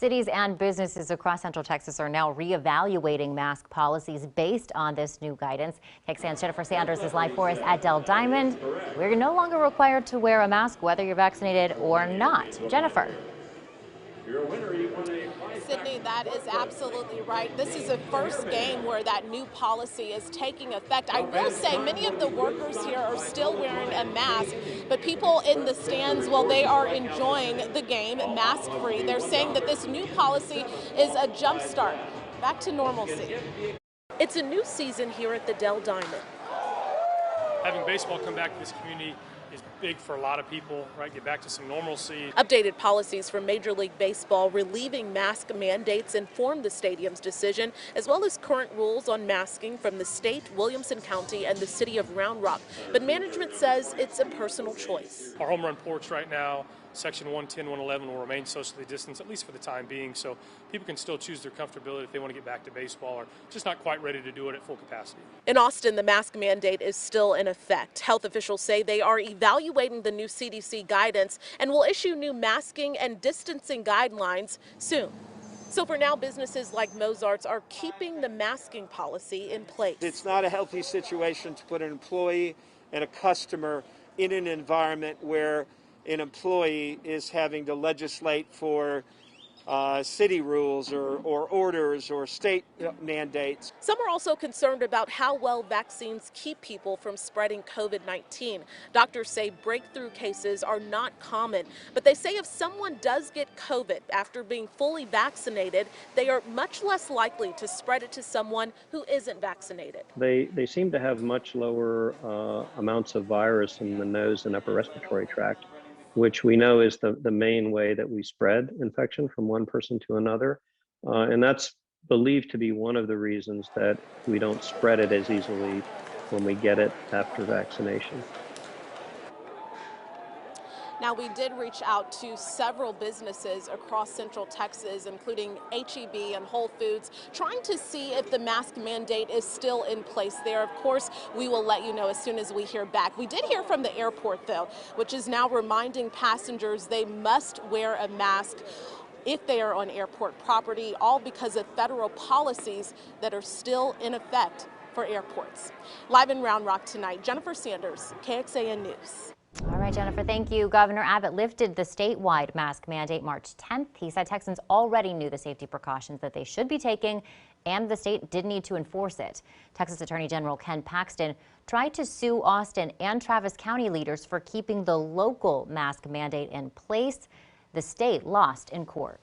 Cities and businesses across Central Texas are now reevaluating mask policies based on this new guidance. KXAN's Jennifer Sanders is live for us at Dell Diamond. We're no longer required to wear a mask whether you're vaccinated or not. Jennifer. You're a winner. You won a Sydney, that is absolutely right. This is the first game where that new policy is taking effect. I will say many of the workers here are still wearing a mask, but people in the stands, well, they are enjoying the game mask-free. They're saying that this new policy is a jump start back to normalcy. It's a new season here at the Dell Diamond. Having baseball come back to this community is big for a lot of people, right? Get back to some normalcy. Updated policies from Major League Baseball relieving mask mandates informed the stadium's decision, as well as current rules on masking from the state, Williamson County, and the city of Round Rock. But management says it's a personal choice. Our home run porch right now, Section 110, 111 will remain socially distanced, at least for the time being, so people can still choose their comfortability if they want to get back to baseball or just not quite ready to do it at full capacity. In Austin, the mask mandate is still in effect. Health officials say they are evaluating the new CDC guidance and will issue new masking and distancing guidelines soon. So for now, businesses like MOZARTS are keeping the masking policy in place. It's not a healthy situation to put an employee and a customer in an environment where an employee is having to legislate for city rules or orders or state mandates. Some are also concerned about how well vaccines keep people from spreading COVID-19. Doctors say breakthrough cases are not common, but they say if someone does get COVID after being fully vaccinated, they are much less likely to spread it to someone who isn't vaccinated. They seem to have much lower amounts of virus in the nose and upper respiratory tract, which we know is the main way that we spread infection from one person to another. And that's believed to be one of the reasons that we don't spread it as easily when we get it after vaccination. Now, we did reach out to several businesses across Central Texas, including HEB and Whole Foods, trying to see if the mask mandate is still in place there. Of course, we will let you know as soon as we hear back. We did hear from the airport, though, which is now reminding passengers they must wear a mask if they are on airport property, all because of federal policies that are still in effect for airports. Live in Round Rock tonight, Jennifer Sanders, KXAN News. All right, Jennifer, thank you. Governor Abbott lifted the statewide mask mandate March 10th. He said Texans already knew the safety precautions that they should be taking, and the state did need to enforce it. Texas Attorney General Ken Paxton tried to sue Austin and Travis County leaders for keeping the local mask mandate in place. The state lost in court.